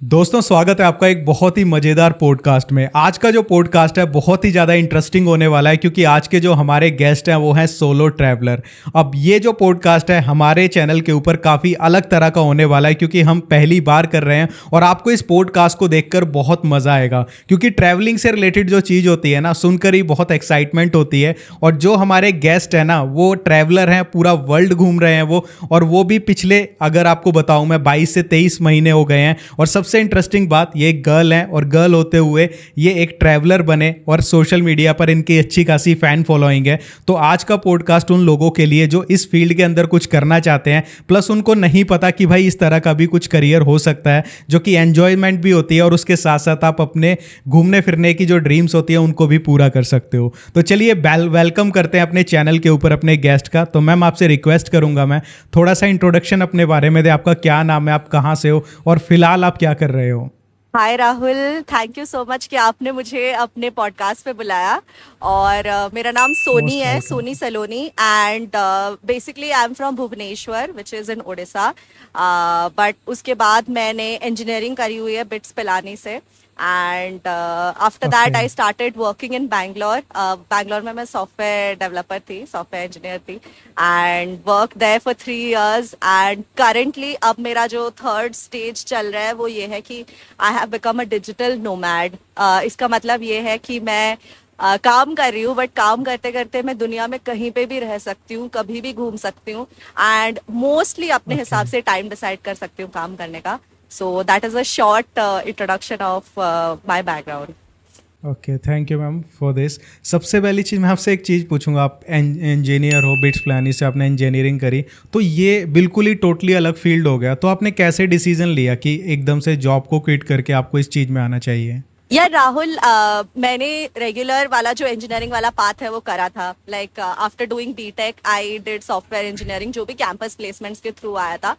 दोस्तों स्वागत है आपका एक बहुत ही मज़ेदार पॉडकास्ट में। आज का जो पॉडकास्ट है बहुत ही ज़्यादा इंटरेस्टिंग होने वाला है क्योंकि आज के जो हमारे गेस्ट हैं वो हैं सोलो ट्रैवलर। अब ये जो पॉडकास्ट है हमारे चैनल के ऊपर काफ़ी अलग तरह का होने वाला है क्योंकि हम पहली बार कर रहे हैं और आपको इस पॉडकास्ट को देखकर बहुत मज़ा आएगा क्योंकि ट्रैवलिंग से रिलेटेड जो चीज़ होती है ना सुनकर ही बहुत एक्साइटमेंट होती है। और जो हमारे गेस्ट हैं ना वो ट्रैवलर हैं, पूरा वर्ल्ड घूम रहे हैं वो, और वो भी पिछले अगर आपको बताऊँ मैं 22 से 23 महीने हो गए हैं। और सबसे इंटरेस्टिंग बात, ये एक गर्ल है और गर्ल होते हुए ये एक ट्रैवलर बने और सोशल मीडिया पर इनकी अच्छी खासी फैन फॉलोइंग है। तो आज का पॉडकास्ट उन लोगों के लिए जो इस फील्ड के अंदर कुछ करना चाहते हैं, प्लस उनको नहीं पता कि भाई इस तरह का भी कुछ करियर हो सकता है जो कि एंजॉयमेंट भी होती है और उसके साथ साथ आप अपने घूमने फिरने की जो ड्रीम्स होती है उनको भी पूरा कर सकते हो। तो चलिए वेलकम करते हैं अपने चैनल के ऊपर अपने गेस्ट का। तो मैम आपसे रिक्वेस्ट करूंगा मैं थोड़ा सा इंट्रोडक्शन अपने बारे में दे, आपका क्या नाम है, आप कहाँ से हो और फिलहाल आप क्या कर रहे हो। Hi Rahul, thank you so much कि आपने मुझे अपने पॉडकास्ट पे बुलाया। और मेरा नाम सोनी मोस्ट है, welcome. Soni Saloni. And basically I am from Bhubaneswar which is in Orissa. But उसके बाद मैंने इंजीनियरिंग करी हुई है बिट्स पिलानी से। And after that okay. I started working in Bangalore. Bangalore में मैं सॉफ्टवेयर डेवलपर थी, सॉफ्टवेयर इंजीनियर थी। And work there for 3 years। And currently अब मेरा जो थर्ड स्टेज चल रहा है वो ये है कि I have become a digital nomad. इसका मतलब ये है कि मैं काम कर रही हूँ, बट काम करते करते मैं दुनिया में कहीं पे भी रह सकती हूँ, कभी भी घूम सकती हूँ। एंड मोस्टली अपने ओके। हिसाब से टाइम डिसाइड कर सकती हूँ काम करने का। So that is a short introduction of my background. Okay, thank you ma'am for this. सबसे पहली चीज़ मैं आपसे एक चीज़ पूछूंगा, आप इंजीनियर हो, बिट्स प्लानी से आपने इंजीनियरिंग करी, तो ये बिल्कुल ही टोटली अलग फील्ड हो गया। तो आपने कैसे डिसीजन लिया कि एकदम से जॉब को क्विट करके आपको इस चीज़ में आना चाहिए। यार राहुल, मैंने रेगुलर वाला जो इंजीनियरिंग वाला पाथ है वो करा था। Like after doing BTech I did software engineering, जो भी कैंपस प्लेसमेंट्स के थ्रू आया था।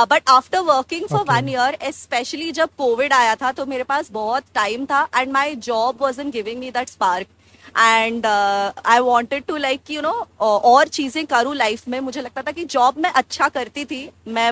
But after working for okay. 1 year, specially जब कोविड आया था तो मेरे पास बहुत टाइम था and my job wasn't giving me that spark. And I wanted to like और चीजें करूँ लाइफ में। मुझे लगता था कि जॉब में अच्छा करती थी मैं,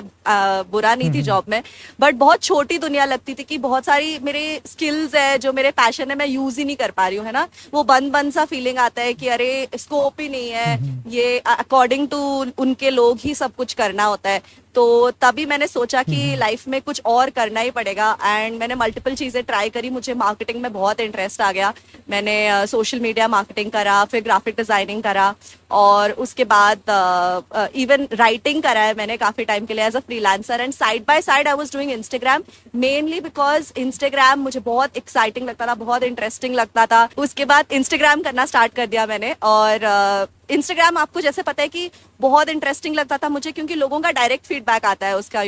बुरा नहीं थी जॉब में, बट बहुत छोटी दुनिया लगती थी कि बहुत सारी मेरे स्किल्स है जो मेरे पैशन है मैं यूज ही नहीं कर पा रही हूँ, है ना। वो बंद बंद सा फीलिंग आता है कि अरे स्कोप ही नहीं है, ये अकॉर्डिंग टू उनके लोग ही सब कुछ करना होता है। तो तभी मैंने सोचा कि लाइफ में कुछ और करना ही पड़ेगा। एंड मैंने मल्टीपल चीज़ें ट्राई करी। मुझे मार्केटिंग में बहुत इंटरेस्ट आ गया। मैंने सोशल मीडिया मार्केटिंग करा, फिर ग्राफिक डिजाइनिंग करा, और उसके बाद इवन राइटिंग करा है मैंने काफ़ी टाइम के लिए as a freelancer. And side by side I was doing Instagram, mainly because Instagram मुझे बहुत एक्साइटिंग लगता था, बहुत इंटरेस्टिंग लगता था। उसके बाद इंस्टाग्राम करना स्टार्ट कर दिया मैंने। और इंस्टाग्राम आपको जैसे पता है कि बहुत इंटरेस्टिंग लगता था मुझे, क्योंकि लोगों का डायरेक्ट फीडबैक आता है उसका,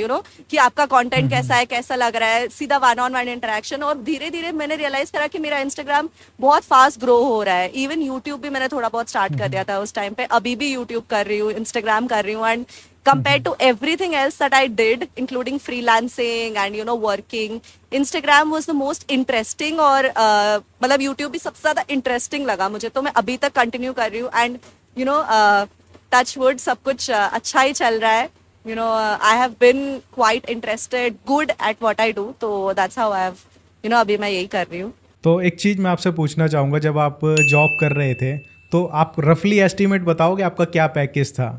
कि आपका कंटेंट कैसा है, कैसा लग रहा है, सीधा 1-on-1 इंटरेक्शन। और धीरे धीरे मैंने रियलाइज करा कि मेरा इंस्टाग्राम बहुत फास्ट ग्रो हो रहा है। इवन यूट्यूब भी मैंने थोड़ा बहुत स्टार्ट कर दिया था उस टाइम पे। अभी भी यूट्यूब कर रही हूँ, इंस्टाग्राम कर रही हूँ। And compared to everything else that I did, including freelancing and working, Instagram was the most interesting। और मतलब YouTube भी सबसे ज्यादा इंटरेस्टिंग लगा मुझे, तो मैं अभी तक कंटिन्यू कर रही हूँ। एंड टच वुड सब कुछ अच्छा ही चल रहा है। I have been quite interested, good at what I do, तो that's how I have, अभी मैं यही कर रही हूँ। तो एक चीज़ मैं आपसे पूछना चाहूँगा, जब आप जॉब कर रहे थे तो आप रफली एस्टिमेट बताओगे आपका क्या पैकेज था।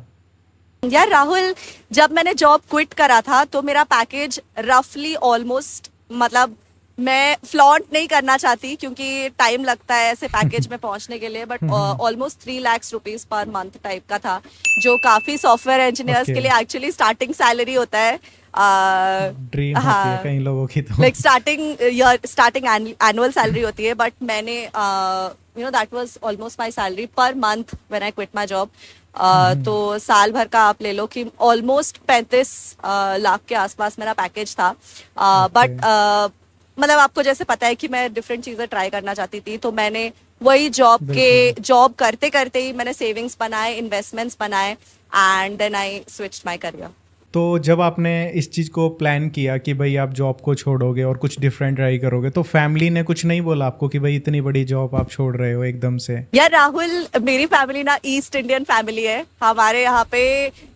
यार राहुल, जब मैंने जॉब क्विट करा था तो मेरा पैकेज रफली ऑलमोस्ट, मतलब मैं फ्लॉन्ट नहीं करना चाहती क्योंकि टाइम लगता है ऐसे पैकेज में पहुंचने के लिए, but almost 3 lakh rupees per month type का था, जो काफी सॉफ्टवेयर इंजीनियर्स ओके। के लिए एक्चुअली स्टार्टिंग सैलरी होता है। ड्रीम होती है हाँ, कई लोगों की तो। लाइक स्टार्टिंग एनुअल सैलरी होती है, बट मैंने that was almost my salary per month when I quit my job. तो साल भर का आप ले लो कि ऑलमोस्ट 35 लाख के आसपास मेरा पैकेज था। ओके। बट मतलब आपको जैसे पता है कि मैं डिफरेंट चीजें ट्राई करना चाहती थी, तो मैंने वही बिल्कुल। जॉब करते करते ही मैंने सेविंग्स बनाए, इन्वेस्टमेंट्स बनाए, and then I switched my career. तो जब आपने इस चीज़ को प्लान किया कि भाई आप जॉब को छोड़ोगे और कुछ डिफरेंट ट्राई करोगे, तो फैमिली ने कुछ नहीं बोला आपको कि भाई इतनी बड़ी जॉब आप छोड़ रहे हो एकदम से? यार राहुल, मेरी फैमिली ना ईस्ट इंडियन फैमिली है। हमारे यहाँ पे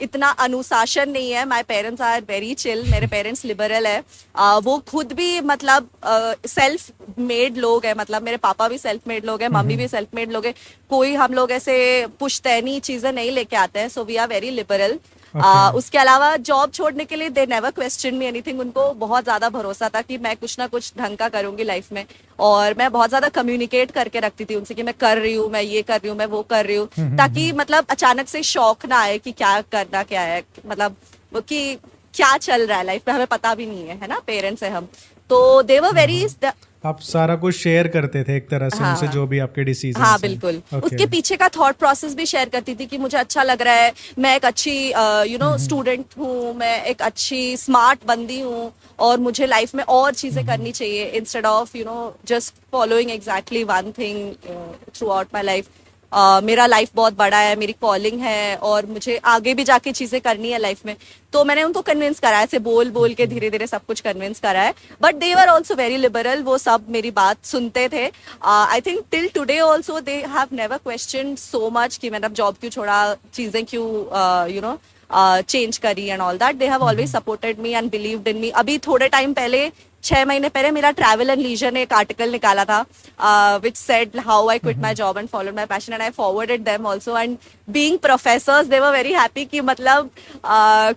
इतना अनुशासन नहीं है। My parents are very chill. मेरे पेरेंट्स लिबरल है। वो खुद भी मतलब सेल्फ मेड लोग है। मतलब मेरे पापा भी सेल्फ मेड लोग हैं, मम्मी भी सेल्फ मेड लोग है। कोई हम लोग ऐसे पुश्तैनी चीजें नहीं लेके आते हैं। So we are very liberal. उसके अलावा जॉब छोड़ने के लिए they never question me anything. उनको बहुत ज्यादा भरोसा था कि मैं कुछ ना कुछ ढंग का करूंगी लाइफ में। और मैं बहुत ज्यादा कम्युनिकेट करके रखती थी उनसे कि मैं कर रही हूँ, मैं ये कर रही हूँ, मैं वो कर रही हूँ, ताकि मतलब अचानक से शौक ना आए कि क्या करना क्या है, मतलब कि क्या चल रहा है लाइफ में, हमें पता भी नहीं है ना, पेरेंट्स है हम। तो दे वर वेरी। आप सारा कुछ शेयर करते थे एक तरह से हाँ, उनसे, जो भी आपके डिसीजन? हाँ बिल्कुल। Okay. उसके पीछे का थॉट प्रोसेस भी शेयर करती थी कि मुझे अच्छा लग रहा है, मैं एक अच्छी स्टूडेंट हूँ, मैं एक अच्छी स्मार्ट बंदी हूँ, और मुझे लाइफ में और चीजें करनी चाहिए instead of just following exactly one thing through out my life. मेरा लाइफ बहुत बड़ा है, मेरी कॉलिंग है, और मुझे आगे भी जाके चीजें करनी है लाइफ में। तो मैंने उनको कन्विंस करा है, ऐसे बोल बोल के धीरे धीरे सब कुछ कन्विंस करा है। But they were also very liberal. वो सब मेरी बात सुनते थे। I think till today also they have never question so much कि मैंने अब जॉब क्यों छोड़ा, चीजें क्यों चेंज करी and all that. They have always supported me and believed in me. अभी थोड़े टाइम पहले, 6 महीने पहले, मेरा ट्रैवल एंड लीजर ने एक आर्टिकल निकाला था which said how I quit my job and followed my passion, and I forwarded them also. And being professors they were very happy कि मतलब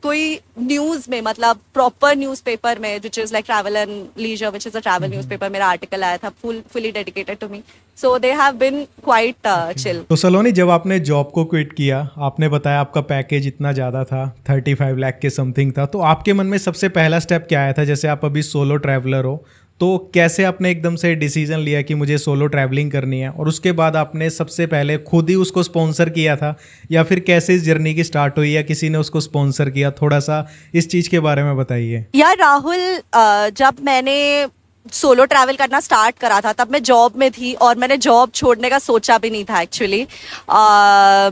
कोई न्यूज में, मतलब प्रॉपर न्यूज पेपर में, which is like travel and leisure, which is a travel news paper, मेरा article आया था fully dedicated to me. So they have been quite chill. तो सलोनी, जब आपने जॉब को क्विट किया, आपने बताया आपका पैकेज इतना ज़्यादा था, 35 लाख के समथिंग था, तो आपके मन में सबसे पहला स्टेप क्या आया था? जैसे आप अभी सोलो ट्रैवलर हो, तो कैसे आपने एकदम से डिसीजन लिया कि मुझे सोलो ट्रैवलिंग करनी है, और उसके बाद आपने सबसे पहले खुद ही उसको स्पॉन्सर किया था, या फिर कैसे इस जर्नी की स्टार्ट हुई, या किसी ने उसको स्पॉन्सर किया? थोड़ा सा इस चीज़ के बारे में बताइए। यार राहुल, जब मैंने सोलो ट्रैवल करना स्टार्ट करा था तब मैं जॉब में थी, और मैंने जॉब छोड़ने का सोचा भी नहीं था एक्चुअली।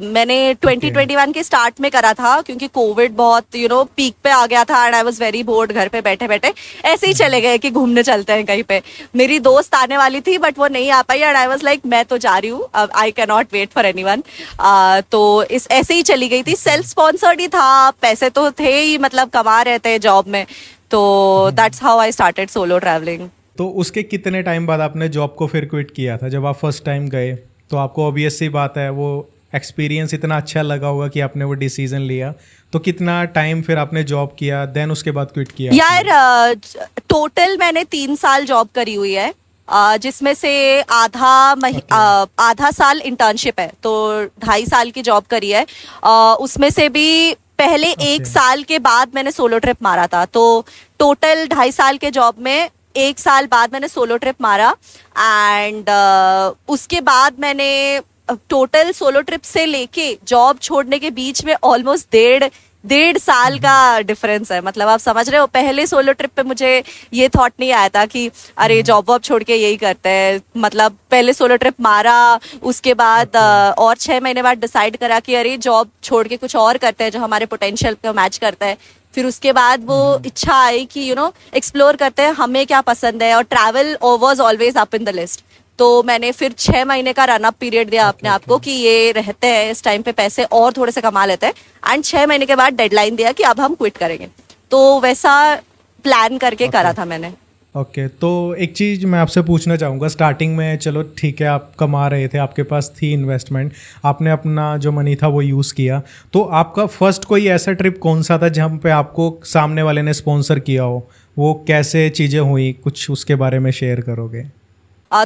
मैंने 2021 के स्टार्ट में करा था, क्योंकि कोविड बहुत पीक पे आ गया था, and I was very bored. घर पे बैठे बैठे ऐसे ही चले गए कि घूमने चलते हैं कहीं पे। मेरी दोस्त आने वाली थी बट वो नहीं आ पाई, एंड आई वाज लाइक मैं तो जा रही हूँ, I can not wait for anyone. तो इस ऐसे ही चली गई थी। सेल्फ स्पॉन्सर्ड ही था, पैसे तो थे ही, मतलब कमा रहे थे जॉब में। तो that's how I started solo travelling. तो उसके कितने टाइम बाद आपने जॉब को फिर क्विट किया था? जब आप फर्स्ट टाइम गए तो आपको ऑब्वियस सी बात है, वो एक्सपीरियंस इतना अच्छा लगा होगा कि आपने वो डिसीजन लिया। तो कितना टाइम फिर आपने जॉब किया, देन उसके बाद क्विट किया? यार टोटल मैंने 3 साल जॉब करी हुई है, जिसमें से आधा साल इंटर्नशिप है, तो 2.5 साल की जॉब करी है। उसमें से भी पहले 1 साल के बाद मैंने सोलो ट्रिप मारा था। तो टोटल 2.5 साल के जॉब में 1 साल बाद मैंने सोलो ट्रिप मारा, एंड उसके बाद मैंने टोटल सोलो ट्रिप से लेके जॉब छोड़ने के बीच में ऑलमोस्ट डेढ़ साल का डिफरेंस है। मतलब आप समझ रहे हो, पहले सोलो ट्रिप पे मुझे ये थॉट नहीं आया था कि अरे जॉब वॉब छोड़ के यही करते हैं। मतलब पहले सोलो ट्रिप मारा, उसके बाद और 6 महीने बाद डिसाइड करा कि अरे जॉब छोड़ के कुछ और करते हैं जो हमारे पोटेंशियल को मैच करता है। फिर उसके बाद वो इच्छा आई कि एक्सप्लोर करते हैं हमें क्या पसंद है, और travel was always up in the list. तो मैंने फिर 6 महीने का रन अप पीरियड दिया अपने आप को कि ये रहते हैं इस टाइम पे, पैसे और थोड़े से कमा लेते हैं, एंड 6 महीने के बाद डेडलाइन दिया कि अब हम क्विट करेंगे। तो वैसा प्लान करके करा था मैंने। ओके, तो एक चीज़ मैं आपसे पूछना चाहूँगा। स्टार्टिंग में चलो ठीक है, आप कमा रहे थे, आपके पास थी इन्वेस्टमेंट, आपने अपना जो मनी था वो यूज़ किया, तो आपका फर्स्ट कोई ऐसा ट्रिप कौन सा था जहाँ पे आपको सामने वाले ने स्पॉन्सर किया हो? वो कैसे चीज़ें हुई, कुछ उसके बारे में शेयर करोगे?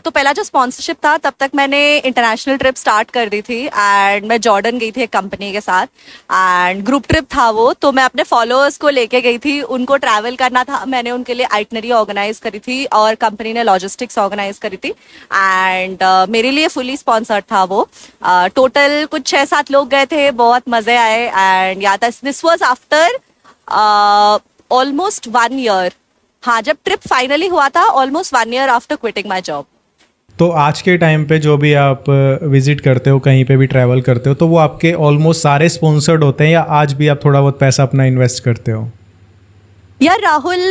तो पहला जो स्पॉन्सरशिप था, तब तक मैंने इंटरनेशनल ट्रिप स्टार्ट कर दी थी, एंड मैं जॉर्डन गई थी एक कंपनी के साथ, एंड ग्रुप ट्रिप था वो। तो मैं अपने फॉलोअर्स को लेके गई थी, उनको ट्रैवल करना था, मैंने उनके लिए आइटनरी ऑर्गेनाइज करी थी, और कंपनी ने लॉजिस्टिक्स ऑर्गेनाइज करी थी, एंड मेरे लिए फुली स्पॉन्सर्ड था वो। टोटल कुछ 6-7 लोग गए थे, बहुत मजे आए, एंड या this was after almost 1 year. हाँ, जब ट्रिप फाइनली हुआ था, almost 1 year after quitting my job. तो आज के टाइम पे जो भी आप विजिट करते हो, कहीं पे भी ट्रैवल करते हो, तो वो आपके ऑलमोस्ट सारे स्पॉन्सर्ड होते हैं या आज भी आप थोड़ा बहुत पैसा अपना इन्वेस्ट करते हो? यार राहुल,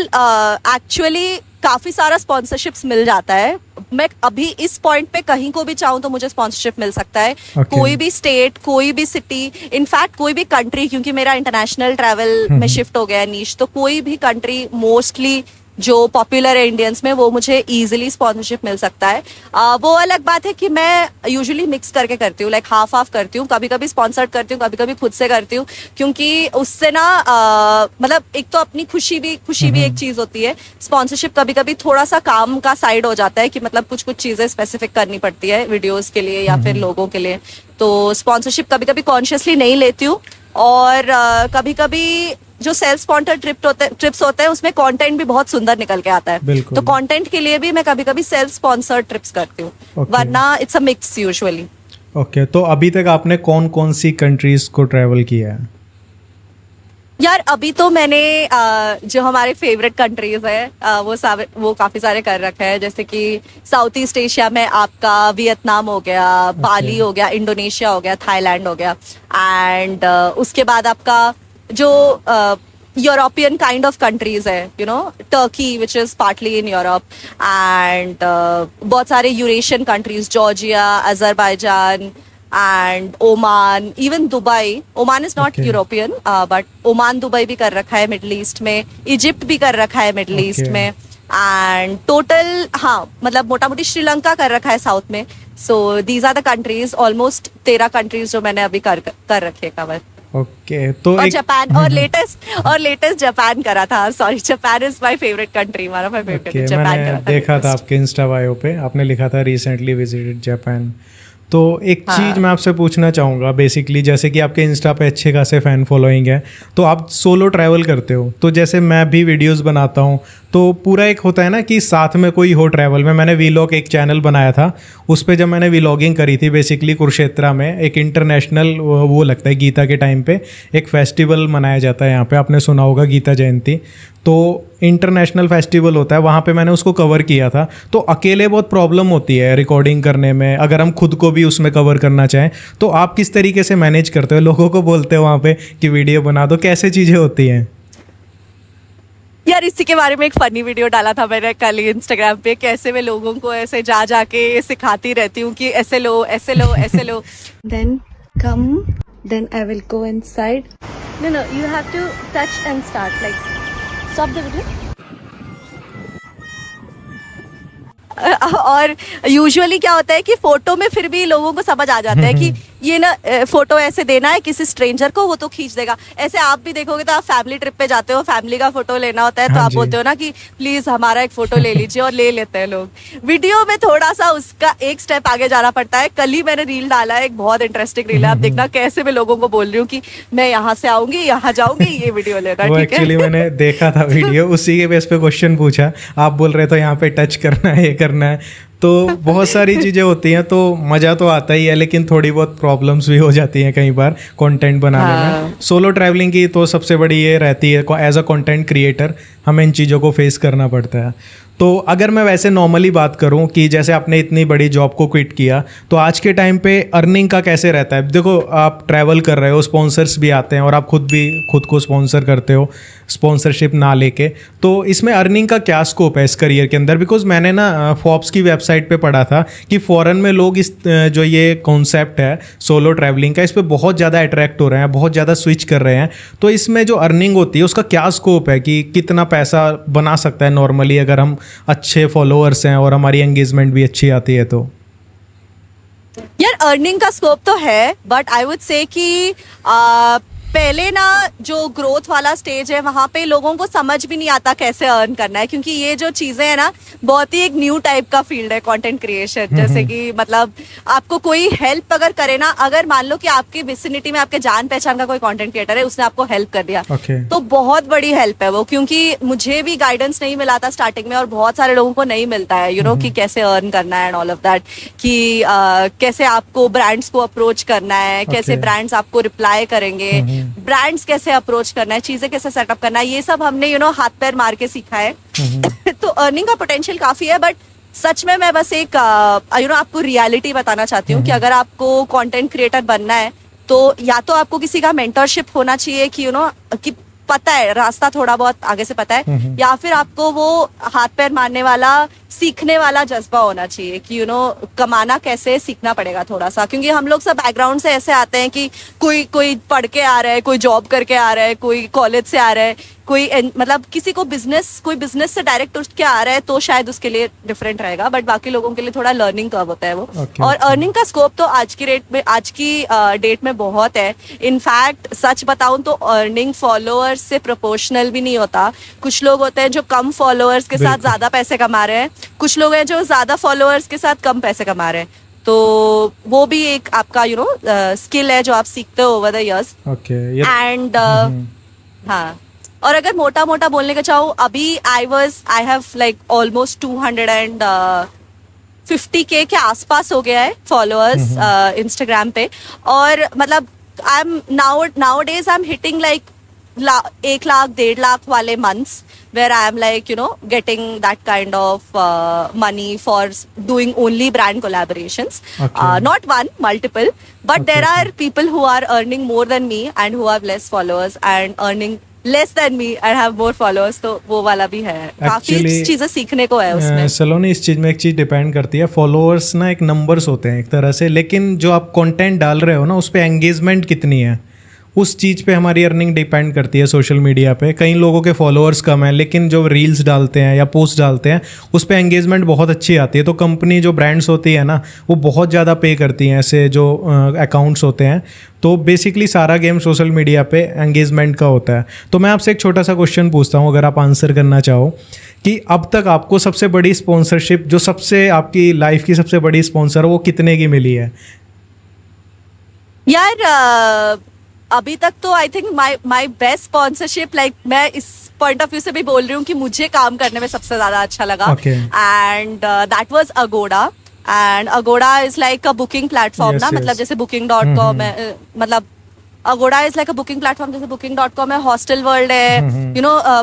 एक्चुअली काफी सारा स्पॉन्सरशिप्स मिल जाता है। मैं अभी इस पॉइंट पे कहीं को भी चाहूँ तो मुझे स्पॉन्सरशिप मिल सकता है। Okay. कोई भी स्टेट, कोई भी सिटी, इनफैक्ट कोई भी कंट्री, क्योंकि मेरा इंटरनेशनल ट्रैवल में शिफ्ट हो गया है नीश, तो कोई भी कंट्री मोस्टली जो पॉपुलर है इंडियंस में, वो मुझे इजीली स्पॉन्सरशिप मिल सकता है। वो अलग बात है कि मैं यूजुअली मिक्स करके करती हूँ, लाइक हाफ हाफ करती हूँ। कभी कभी स्पॉन्सर्ड करती हूँ, कभी कभी खुद से करती हूँ, क्योंकि उससे ना मतलब एक तो अपनी खुशी भी एक चीज होती है। स्पॉन्सरशिप कभी कभी थोड़ा सा काम का साइड हो जाता है कि मतलब कुछ कुछ चीजें स्पेसिफिक करनी पड़ती है वीडियोस के लिए या फिर लोगों के लिए, तो स्पॉन्सरशिप कभी कभी कॉन्शियसली नहीं लेती हूँ। और कभी कभी जो सेल्फ स्पॉन्सर्ड ट्रिप्स होते हैं उसमें कंटेंट भी बहुत सुंदर निकल के आता है, तो कंटेंट के लिए भी मैं कभी कभी सेल्फ स्पॉन्सर्ड ट्रिप्स करती हूँ। वरना it's a mix usually. Okay, तो अभी तक आपने कौन कौन सी कंट्रीज को ट्रैवल किया है? यार अभी तो मैंने जो हमारे फेवरेट कंट्रीज है वो काफी सारे कर रखे हैं, जैसे कि साउथ ईस्ट एशिया में आपका वियतनाम हो गया, बाली हो गया, इंडोनेशिया हो गया, थाईलैंड हो गया, एंड उसके बाद आपका जो यूरोपियन काइंड ऑफ कंट्रीज है, you know, Turkey which is partly in Europe, and बहुत सारे Eurasian countries, Georgia, Azerbaijan and Oman, even Dubai. Oman is not European but Oman, Dubai भी कर रखा है मिडल ईस्ट में, इजिप्ट भी कर रखा है मिडल ईस्ट में, एंड टोटल हाँ मतलब मोटा मोटी श्रीलंका कर रखा है साउथ में। So these are the countries, almost 13 countries जो मैंने अभी कर रखे हैं कवर। ओके, तो और जापान, और लेटेस्ट जापान करा था। Sorry, Japan is my favourite country, one of my favourite. Japan करा था, देखा था आपके इंस्टा बायो पे, आपने लिखा था रिसेंटली विजिटेड जापान। तो एक चीज़ मैं आपसे पूछना चाहूँगा, बेसिकली जैसे कि आपके इंस्टा पे अच्छे खासे फ़ैन फॉलोइंग है, तो आप सोलो ट्रैवल करते हो, तो जैसे मैं भी वीडियोस बनाता हूँ, तो पूरा एक होता है ना कि साथ में कोई हो ट्रैवल में। मैंने वीलॉग एक चैनल बनाया था, उस पर जब मैंने वीलॉगिंग करी थी, बेसिकली कुरुक्षेत्रा में एक इंटरनेशनल वो लगता है गीता के टाइम पे एक फेस्टिवल मनाया जाता है यहाँ पे, आपने सुना होगा गीता जयंती, तो इंटरनेशनल फेस्टिवल होता है वहाँ पे मैंने उसको कवर किया था। तो अकेले बहुत प्रॉब्लम होती है रिकॉर्डिंग करने में, अगर हम खुद को भी उसमें कवर करना चाहें, तो आप किस तरीके से मैनेज करते हो? लोगों को बोलते हो वहाँ पे कि वीडियो बना दो, कैसे चीज़ें होती हैं? यार इसी के बारे में एक फनी वीडियो डाला था मैंने कल ही इंस्टाग्राम पे, कैसे मैं लोगों को ऐसे जा जाके सिखाती रहती हूँ कि ऐसे लो ऐसे लो ऐसे लो। Then come, then I will go inside. No no, you have to touch and start, like stop the video. और यूजुअली क्या होता है कि फोटो में फिर भी लोगों को समझ आ जाता है कि ये ना फोटो ऐसे देना है किसी स्ट्रेंजर को, वो तो खींच देगा। ऐसे आप भी देखोगे तो आप फैमिली ट्रिप पे जाते हो, फैमिली का फोटो लेना होता है, तो आप बोलते हो ना कि प्लीज हमारा एक फोटो ले लीजिए, और ले लेते हैं लोग। वीडियो में थोड़ा सा उसका एक स्टेप आगे जाना पड़ता है। कल ही मैंने रील डाला है, एक बहुत इंटरेस्टिंग रील है, आप देखना कैसे मैं लोगों को बोल रही हूँ कि मैं यहाँ से आऊंगी, यहाँ जाऊंगी, ये वीडियो लेना, ठीक है? एक्चुअली मैंने देखा था वीडियो, उसी के बेस पे क्वेश्चन पूछा, आप बोल रहे थे यहाँ पे टच करना है, ये करना है, तो बहुत सारी चीज़ें होती हैं, तो मज़ा तो आता ही है, लेकिन थोड़ी बहुत प्रॉब्लम्स भी हो जाती हैं कई बार कंटेंट बनाने में। सोलो ट्रैवलिंग की तो सबसे बड़ी ये रहती है, एज अ कंटेंट क्रिएटर हमें इन चीज़ों को फेस करना पड़ता है। तो अगर मैं वैसे नॉर्मली बात करूं कि जैसे आपने इतनी बड़ी जॉब को क्विट किया, तो आज के टाइम पे अर्निंग का कैसे रहता है? देखो आप ट्रैवल कर रहे हो, स्पॉन्सर्स भी आते हैं और आप खुद को स्पॉन्सर करते हो स्पॉन्सरशिप ना लेके, तो इसमें अर्निंग का क्या स्कोप है इस करियर के अंदर? बिकॉज मैंने ना फोर्ब्स की वेबसाइट पे पढ़ा था कि फॉरेन में लोग इस जो ये कॉन्सेप्ट है सोलो ट्रैवलिंग का, इस पर बहुत ज़्यादा अट्रैक्ट हो रहे हैं, बहुत ज़्यादा स्विच कर रहे हैं। तो इसमें जो अर्निंग होती है उसका क्या स्कोप है कि कितना पैसा बना सकता है नॉर्मली, अगर हम अच्छे फॉलोअर्स हैं और हमारी एंगेजमेंट भी अच्छी आती है? तो यार अर्निंग का स्कोप तो है, बट आई वुड से कि पहले ना जो ग्रोथ वाला स्टेज है वहाँ पे लोगों को समझ भी नहीं आता कैसे अर्न करना है, क्योंकि ये जो चीजें है ना बहुत ही एक न्यू टाइप का फील्ड है कंटेंट क्रिएशन। जैसे कि मतलब आपको कोई हेल्प अगर करे ना, अगर मान लो कि आपकी विसिनिटी में आपके जान पहचान का कोई कंटेंट क्रिएटर है, उसने आपको हेल्प कर दिया, तो बहुत बड़ी हेल्प है वो। क्योंकि मुझे भी गाइडेंस नहीं मिला था स्टार्टिंग में, और बहुत सारे लोगों को नहीं मिलता है, यू नो, कि कैसे अर्न करना है एंड ऑल ऑफ दैट, कि कैसे आपको ब्रांड्स को अप्रोच करना है, कैसे ब्रांड्स आपको रिप्लाई करेंगे, ब्रांड्स कैसे अप्रोच करना है, चीजें कैसे सेटअप करना है, ये सब हमने यू नो हाथ पैर मार के सीखा है। तो अर्निंग का पोटेंशियल काफी है, बट सच में मैं बस एक आपको रियलिटी बताना चाहती हूँ कि अगर आपको कंटेंट क्रिएटर बनना है तो या तो आपको किसी का मेंटरशिप होना चाहिए कि कि पता है रास्ता थोड़ा बहुत आगे से पता है, या फिर आपको वो हाथ पैर मारने वाला सीखने वाला जज्बा होना चाहिए कि कमाना कैसे सीखना पड़ेगा थोड़ा सा, क्योंकि हम लोग सब बैकग्राउंड से ऐसे आते हैं कि कोई पढ़ के आ रहा है, कोई जॉब करके आ रहा है, कोई कॉलेज से आ रहा है, कोई मतलब किसी को कोई बिजनेस से डायरेक्ट उठ के आ रहा है तो शायद उसके लिए डिफरेंट रहेगा, बट बाकी लोगों के लिए थोड़ा लर्निंग कर्व होता है वो। और अर्निंग का स्कोप तो आज की डेट में बहुत है। इनफैक्ट सच बताऊं तो अर्निंग फॉलोअर्स से प्रोपोर्शनल भी नहीं होता। कुछ लोग होते हैं जो कम फॉलोअर्स के साथ ज्यादा पैसे कमा रहे हैं, कुछ लोग हैं जो ज्यादा फॉलोअर्स के साथ कम पैसे कमा रहे हैं, तो वो भी एक आपका स्किल है जो आप सीखते हो ओवर द इयर्स। एंड हाँ, और अगर मोटा मोटा बोलने का चाहूँ, अभी I have like almost 250K के आसपास हो गया है फॉलोअर्स इंस्टाग्राम पे, और मतलब I am nowadays I am hitting like 1 lakh 1.5 lakh वाले months, where I am like getting that kind of money for doing only brand collaborations. Not one, multiple, but there are people who are earning more than me and who have less followers and earning less than me and have more followers, तो वो वाला भी है। काफी चीजें सीखने को है उसमें। सलोनी, इस चीज में एक चीज डिपेंड करती है, फॉलोअर्स ना एक नंबर्स होते हैं एक तरह से, लेकिन जो आप कंटेंट डाल रहे हो ना उस पे एंगेजमेंट कितनी है, उस चीज़ पे हमारी अर्निंग डिपेंड करती है। सोशल मीडिया पे कई लोगों के फॉलोअर्स कम हैं, लेकिन जो रील्स डालते हैं या पोस्ट डालते हैं उस पे एंगेजमेंट बहुत अच्छी आती है, तो कंपनी जो ब्रांड्स होती है ना वो बहुत ज़्यादा पे करती हैं ऐसे जो अकाउंट्स होते हैं। तो बेसिकली सारा गेम सोशल मीडिया पे एंगेजमेंट का होता है। तो मैं आपसे एक छोटा सा क्वेश्चन पूछता हूँ, अगर आप आंसर करना चाहो, कि अब तक आपको सबसे बड़ी स्पॉन्सरशिप, जो सबसे आपकी लाइफ की सबसे बड़ी स्पॉन्सर वो कितने की मिली है? यार अभी तक तो I think my best sponsorship, like मैं इस पॉइंट ऑफ व्यू से भी बोल रही हूँ कि मुझे काम करने में सबसे ज्यादा अच्छा लगा, and that was Agoda. And Agoda is like a booking platform ना, मतलब जैसे booking.com है, मतलब Agoda is like a booking platform, जैसे booking.com है, हॉस्टल वर्ल्ड है,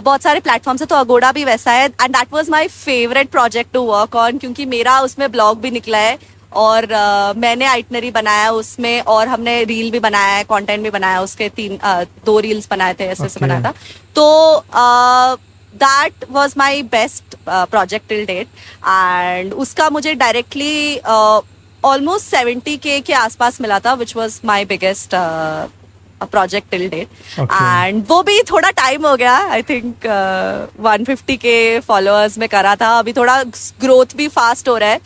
बहुत सारे प्लेटफॉर्म्स है, तो अगोडा भी वैसा है। And that was my favourite project to work on, क्योंकि मेरा उसमें ब्लॉग भी निकला है और मैंने आइटनरी बनाया उसमें, और हमने रील भी बनाया है, कंटेंट भी बनाया, उसके 2 रील्स बनाए थे, ऐसे बनाया था। तो that was my best project till date, and उसका मुझे डायरेक्टली ऑलमोस्ट 70K के आसपास मिला था, which was my biggest project till date. And वो भी थोड़ा टाइम हो गया, आई थिंक 150K फॉलोअर्स में करा था, अभी थोड़ा ग्रोथ भी फास्ट हो रहा है।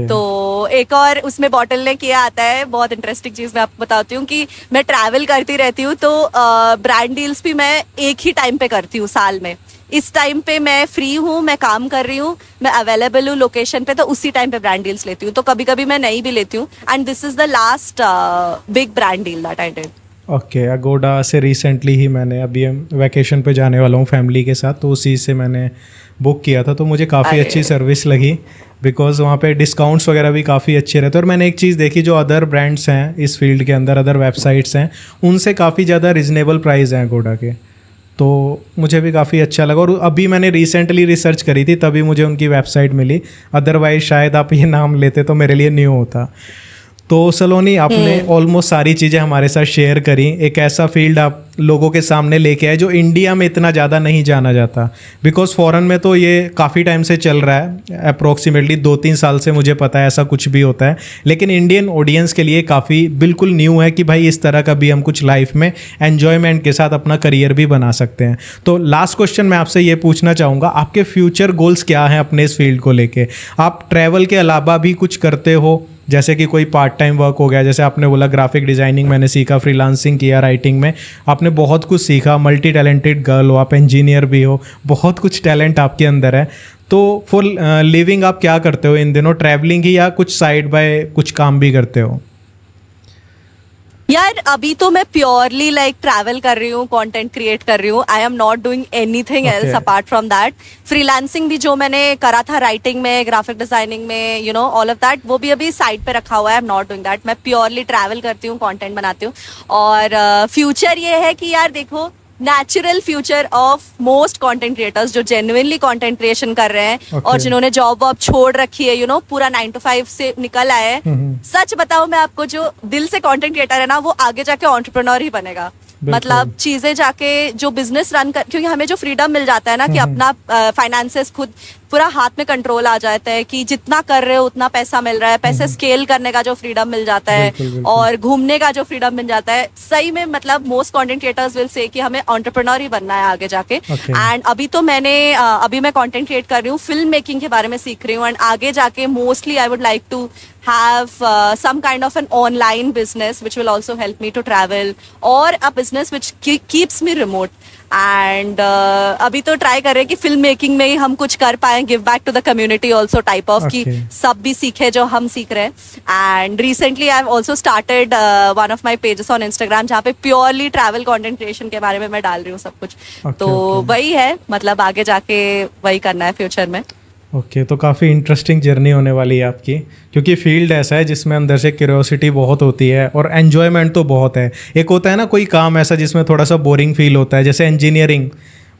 तो एक और उसमें बॉटल ने किया आता है, बहुत इंटरेस्टिंग चीज मैं आपको बताती हूँ कि मैं ट्रैवल करती रहती हूँ, तो ब्रांड डील्स भी मैं एक ही टाइम पे करती हूँ साल में। इस टाइम पे मैं फ्री हूँ, मैं काम कर रही हूँ, मैं अवेलेबल हूँ लोकेशन पे, तो उसी टाइम पे ब्रांड डील्स लेती हूँ। तो कभी कभी मैं नहीं भी लेती हूँ, and this is the last big brand deal that I did. Okay, Agoda से रिसेंटली ही मैंने, अभी हम वैकेशन पे जाने वाला हूँ फैमिली के साथ, तो उसी से मैंने बुक किया था, तो मुझे काफ़ी अच्छी सर्विस लगी, बिकॉज वहाँ पे डिस्काउंट्स वगैरह भी काफ़ी अच्छे रहते हैं। और मैंने एक चीज़ देखी, जो अदर ब्रांड्स हैं इस फील्ड के अंदर, अदर वेबसाइट्स हैं, उनसे काफ़ी ज़्यादा रिजनेबल प्राइस हैं अगोडा के, तो मुझे भी काफ़ी अच्छा लगा। और अभी मैंने रिसेंटली रिसर्च करी थी, तभी मुझे उनकी वेबसाइट मिली, अदरवाइज शायद आप ये नाम लेते तो मेरे लिए न्यू होता। तो सलोनी, आपने ऑलमोस्ट सारी चीज़ें हमारे साथ शेयर करी, एक ऐसा फील्ड आप लोगों के सामने लेके आए जो इंडिया में इतना ज़्यादा नहीं जाना जाता, बिकॉज फॉरेन में तो ये काफ़ी टाइम से चल रहा है, अप्रोक्सीमेटली 2-3 साल से मुझे पता है ऐसा कुछ भी होता है, लेकिन इंडियन ऑडियंस के लिए काफ़ी बिल्कुल न्यू है कि भाई इस तरह का भी हम कुछ लाइफ में एन्जॉयमेंट के साथ अपना करियर भी बना सकते हैं। तो लास्ट क्वेश्चन मैं आपसे ये पूछना चाहूँगा, आपके फ्यूचर गोल्स क्या हैं अपने इस फील्ड को लेके? आप ट्रैवल के अलावा भी कुछ करते हो, जैसे कि कोई पार्ट टाइम वर्क हो गया, जैसे आपने बोला ग्राफिक डिज़ाइनिंग मैंने सीखा, फ्रीलांसिंग किया, राइटिंग में आपने बहुत कुछ सीखा, मल्टी टैलेंटेड गर्ल हो, आप इंजीनियर भी हो, बहुत कुछ टैलेंट आपके अंदर है। तो फॉर लिविंग आप क्या करते हो इन दिनों? ट्रैवलिंग ही, या कुछ साइड बाय कुछ काम भी करते हो? यार अभी तो मैं प्योरली लाइक ट्रैवल कर रही हूँ, कंटेंट क्रिएट कर रही हूँ, I am not doing anything else apart from that. Freelancing भी जो मैंने करा था राइटिंग में, ग्राफिक डिजाइनिंग में, ऑल ऑफ दैट, वो भी अभी साइड पे रखा हुआ है, I am not doing that. मैं प्योरली ट्रैवल करती हूँ, कंटेंट बनाती हूँ, और फ्यूचर ये है कि यार देखो, natural future of most content creators जो जेन्युइनली कंटेंट क्रिएशन कर रहे हैं Okay. और जिन्होंने जॉब वॉब छोड़ रखी है, पूरा 9 to 5 से निकल आए हैं। सच बताऊं मैं आपको, जो दिल से कंटेंट क्रिएटर है ना, वो आगे जाके एंटरप्रेन्योर ही बनेगा। मतलब चीजें जाके जो बिजनेस रन कर, क्योंकि हमें जो फ्रीडम मिल जाता है ना कि अपना फाइनेंसेस खुद पूरा हाथ में कंट्रोल आ जाता है, कि जितना कर रहे हो उतना पैसा मिल रहा है, पैसे स्केल करने का जो फ्रीडम मिल जाता है, और घूमने का जो फ्रीडम मिल जाता है। सही में मतलब most content creators will say कि हमें एंटरप्रेन्योर ही बनना है आगे जाके। एंड अभी मैं कंटेंट क्रिएट कर रही हूँ, फिल्म मेकिंग के बारे में सीख रही हूँ, एंड आगे जाके mostly I would like to have some kind of an online business which will also help me to travel, or a business which keeps me remote. And अभी तो ट्राई कर रहे हैं कि फिल्म मेकिंग में ही हम कुछ कर पाए, give back to the community also type of, कि सब भी सीखे जो हम सीख रहे हैं। And recently I have also started one of my pages on Instagram, जहाँ पे प्योरली ट्रैवल कंटेंट क्रिएशन के बारे में मैं डाल रही हूँ सब कुछ। तो वही है, मतलब आगे जाके वही करना है फ्यूचर में। ओके, तो काफ़ी इंटरेस्टिंग जर्नी होने वाली है आपकी, क्योंकि फील्ड ऐसा है जिसमें अंदर से क्यूरियोसिटी बहुत होती है और एन्जॉयमेंट तो बहुत है। एक होता है ना कोई काम ऐसा जिसमें थोड़ा सा बोरिंग फील होता है, जैसे इंजीनियरिंग।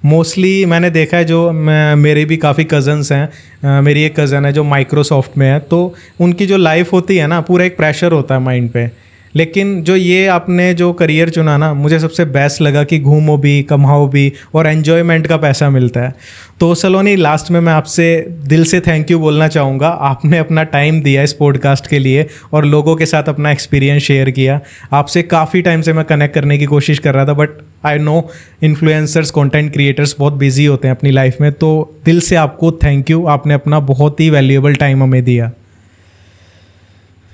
मोस्टली मैंने देखा है, जो मेरे भी काफ़ी कज़न्स हैं, मेरी एक कज़न है जो माइक्रोसॉफ्ट में है, तो उनकी जो लाइफ होती है ना, पूरा एक प्रेशर होता है माइंड पे। लेकिन जो ये आपने जो करियर चुना ना, मुझे सबसे बेस्ट लगा कि घूमो भी, कमाओ भी, और एन्जॉयमेंट का पैसा मिलता है। तो सलोनी, लास्ट में मैं आपसे दिल से थैंक यू बोलना चाहूँगा। आपने अपना टाइम दिया इस पॉडकास्ट के लिए और लोगों के साथ अपना एक्सपीरियंस शेयर किया। आपसे काफ़ी टाइम से मैं कनेक्ट करने की कोशिश कर रहा था, but I know influencers, content creators बहुत बिजी होते हैं अपनी लाइफ में। तो दिल से आपको थैंक यू, आपने अपना बहुत ही वैल्यूएबल टाइम हमें दिया।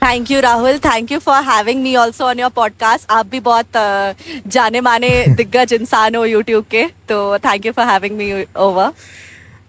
Thank you Rahul, thank you for having me also on your podcast. आप भी बहुत जाने माने दिग्गज इंसान हो यूट्यूब के, तो thank you for having me over.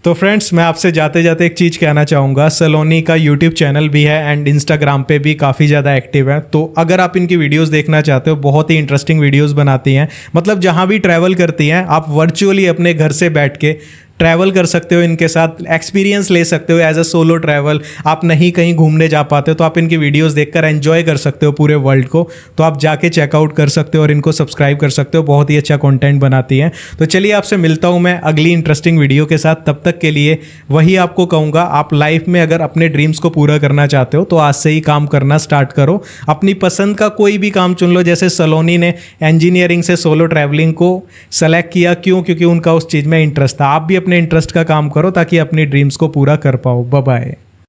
तो फ्रेंड्स, मैं आपसे जाते जाते एक चीज़ कहना चाहूँगा। सलोनी का यूट्यूब चैनल भी है एंड इंस्टाग्राम पे भी काफ़ी ज़्यादा एक्टिव है। तो अगर आप इनकी वीडियोस देखना चाहते हो, बहुत ही इंटरेस्टिंग वीडियोस बनाती हैं। मतलब जहाँ भी ट्रैवल करती हैं, आप वर्चुअली अपने घर से बैठ के ट्रैवल कर सकते हो, इनके साथ एक्सपीरियंस ले सकते हो एज अ सोलो ट्रैवल। आप नहीं कहीं घूमने जा पाते हो तो आप इनकी वीडियोस देखकर एंजॉय कर सकते हो पूरे वर्ल्ड को। तो आप जाके चेकआउट कर सकते हो और इनको सब्सक्राइब कर सकते हो, बहुत ही अच्छा कंटेंट बनाती हैं। तो चलिए, आपसे मिलता हूँ मैं अगली इंटरेस्टिंग वीडियो के साथ। तब तक के लिए वही आपको कहूँगा, आप लाइफ में अगर अपने ड्रीम्स को पूरा करना चाहते हो तो आज से ही काम करना स्टार्ट करो। अपनी पसंद का कोई भी काम चुन लो, जैसे सलोनी ने इंजीनियरिंग से सोलो ट्रैवलिंग को सेलेक्ट किया। क्यों? क्योंकि उनका उस चीज़ में इंटरेस्ट था। आप भी अपने इंटरेस्ट का काम करो ताकि अपनी ड्रीम्स को पूरा कर पाओ। Bye bye.